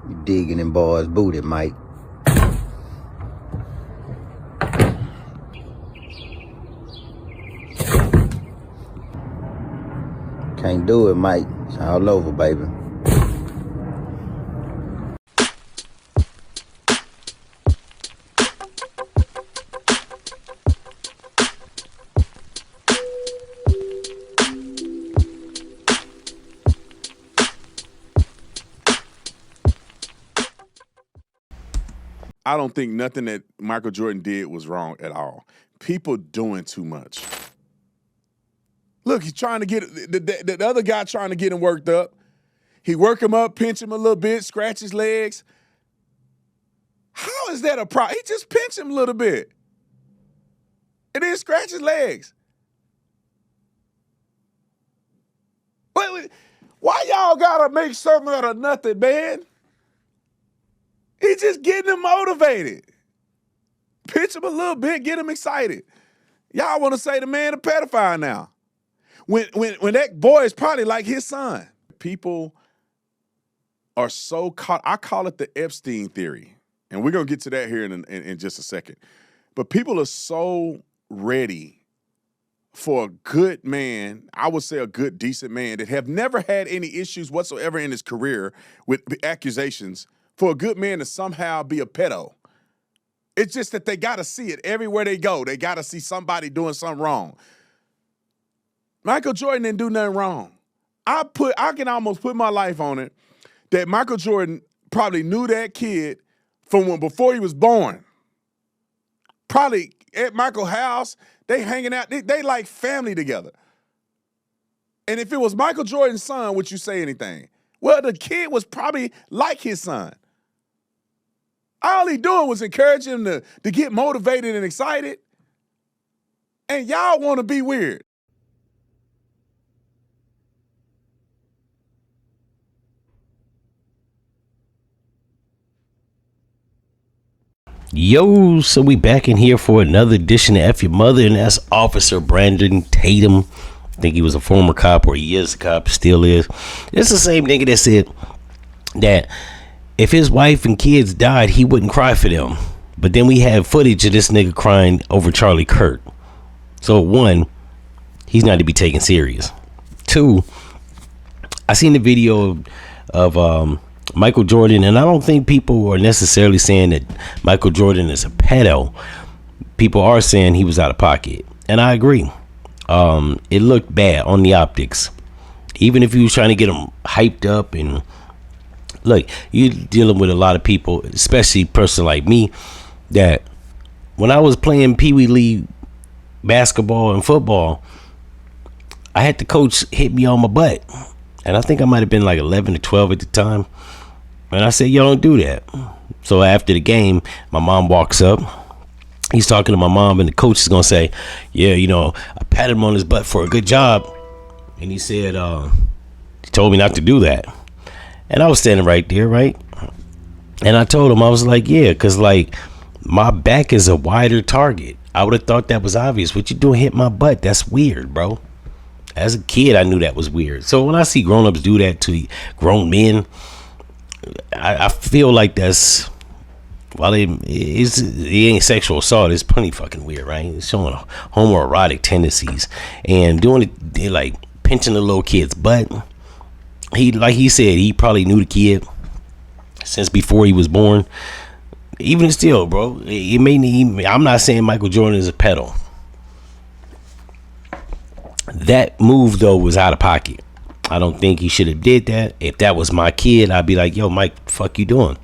You digging in boys' booty, Mike. Can't do it, Mike. It's all over, baby. I don't think nothing that Michael Jordan did was wrong at all. People doing too much. Look, he's trying to get the other guy trying to get him worked up. He work him up, pinch him a little bit, scratch his legs. How is that a problem? He just pinched him a little bit. And then scratch his legs. Why y'all gotta make something out of nothing, man? He's just getting him motivated. Pitch him a little bit, get him excited. Y'all want to say the man a pedophile now. When that boy is probably like his son. People are so caught. I call it the Epstein theory. And we're going to get to that here in just a second. But people are so ready for a good man, I would say a good, decent man, that have never had any issues whatsoever in his career with accusations, for a good man to somehow be a pedo. It's just that they got to see it everywhere they go. They got to see somebody doing something wrong. Michael Jordan didn't do nothing wrong. I can almost put my life on it that Michael Jordan probably knew that kid from before he was born. Probably at Michael's house, they hanging out. They like family together. And if it was Michael Jordan's son, would you say anything? Well, the kid was probably like his son. All he doing was encourage him to get motivated and excited. And y'all want to be weird. Yo, so we back in here for another edition of F-ya-Motha, and that's Officer Brandon Tatum. I think he was a former cop, or he is a cop, still is. It's the same nigga that said that if his wife and kids died, he wouldn't cry for them. But then we have footage of this nigga crying over Charlie Kirk. So one, he's not to be taken serious. Two, I seen the video of Michael Jordan, and I don't think people are necessarily saying that Michael Jordan is a pedo. People are saying he was out of pocket, and I agree. It looked bad on the optics. Even if you was trying to get him hyped up, and look, you're dealing with a lot of people, especially a person like me, that when I was playing Pee Wee League basketball and football, I had the coach hit me on my butt. And I think I might have been like 11 or 12 at the time. And I said, yo, don't do that. So after the game, my mom walks up. He's talking to my mom, and the coach is going to say, yeah, you know, I patted him on his butt for a good job. And he said, he told me not to do that. And I was standing right there, right? And I told him, I was like, yeah, because like my back is a wider target. I would have thought that was obvious. What you doing hit my butt? That's weird, bro. As a kid, I knew that was weird. So when I see grown-ups do that to grown men, I feel like that's, while it ain't sexual assault, it's pretty fucking weird, right? It's showing homoerotic tendencies and doing it, like pinching the little kid's butt. Like he said, he probably knew the kid since before he was born. Even still, bro, I'm not saying Michael Jordan is a pedo. That move, though, was out of pocket. I don't think he should have did that. If that was my kid, I'd be like, yo, Mike, the fuck you doing?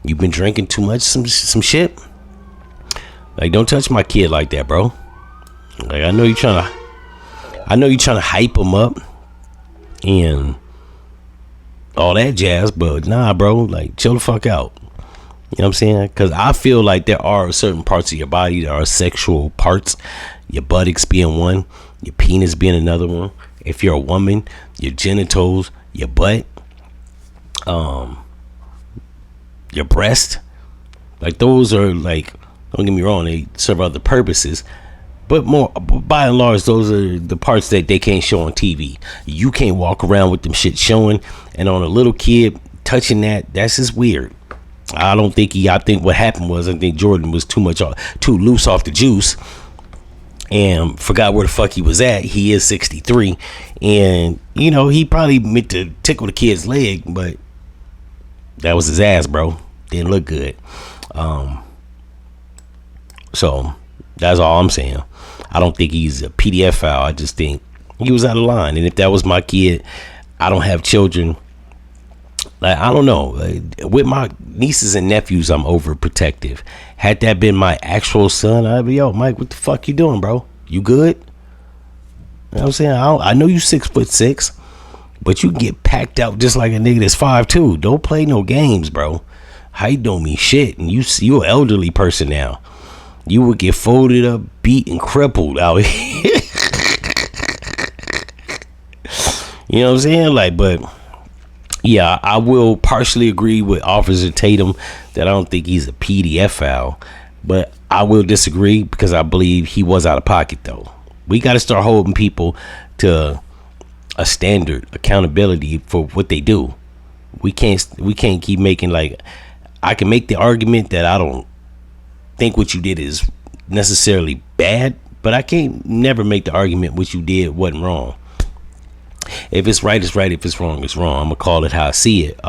You've been drinking too much, some shit? Like, don't touch my kid like that, bro. Like, I know you're trying to hype him up and all that jazz, but nah, bro, like, chill the fuck out. You know what I'm saying? Because I feel like there are certain parts of your body that are sexual parts. Your buttocks being one, your penis being another one. If you're a woman, your genitals, your butt, your breast. Like, those are, like, don't get me wrong, they serve other purposes. But by and large, those are the parts that they can't show on TV. You can't walk around with them shit showing. And on a little kid, touching that's just weird. I think what happened was, I think Jordan was too loose off the juice and forgot where the fuck he was at. He is 63, and he probably meant to tickle the kid's leg, but that was his ass, bro. Didn't look good. So that's all I'm saying. I don't think he's a PDF foul. I just think he was out of line. And if that was my kid, I don't have children. Like, I don't know. With my nieces and nephews, I'm overprotective. Had that been my actual son, I'd be, yo, Mike, what the fuck you doing, bro? You good? You know what I'm saying? I know you 6'6", but you get packed out just like a nigga that's 5'2". Don't play no games, bro. Height don't mean shit. And you an elderly person now. You would get folded up, beat, and crippled out here. You know what I'm saying? Like, but yeah, I will partially agree with Officer Tatum that I don't think he's a PDF foul, but I will disagree because I believe he was out of pocket though. We got to start holding people to a standard accountability for what they do. We can't keep making, like, I can make the argument that I don't think what you did is necessarily bad, but I can't never make the argument what you did wasn't wrong. If it's right, it's right. If it's wrong, it's wrong. I'm gonna call it how I see it.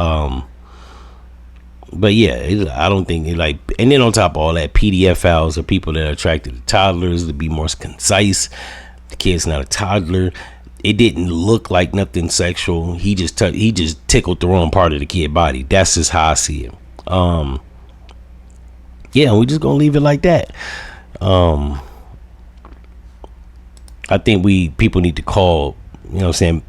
But yeah, I don't think like. And then on top of all that, PDF fouls are people that are attracted to toddlers. To be more concise, the kid's not a toddler. It didn't look like nothing sexual. He just tickled the wrong part of the kid's body. That's just how I see it. Yeah, we're just gonna leave it like that. I think people need to call, you know what I'm saying,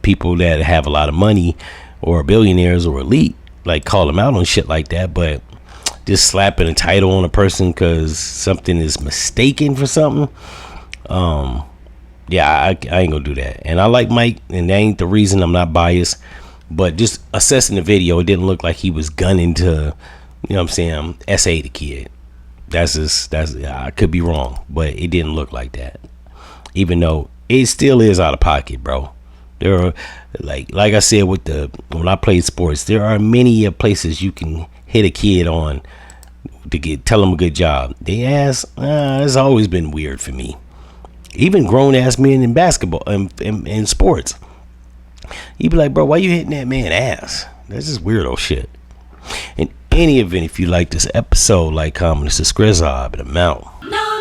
people that have a lot of money or billionaires or elite, like, call them out on shit like that. But just slapping a title on a person because something is mistaken for something, yeah, I ain't gonna do that. And I like Mike, and that ain't the reason. I'm not biased, but just assessing the video, it didn't look like he was gunning to, you know what I'm saying, SA the kid. I could be wrong, but it didn't look like that. Even though it still is out of pocket, bro. There are, like I said, when I played sports, there are many places you can hit a kid on to tell them a good job. They ass, it's always been weird for me. Even grown ass men in basketball, in sports, you be like, bro, why you hitting that man ass? That's just weirdo shit. In any event, if you like this episode, like, comment, subscribe, and I'm out. No.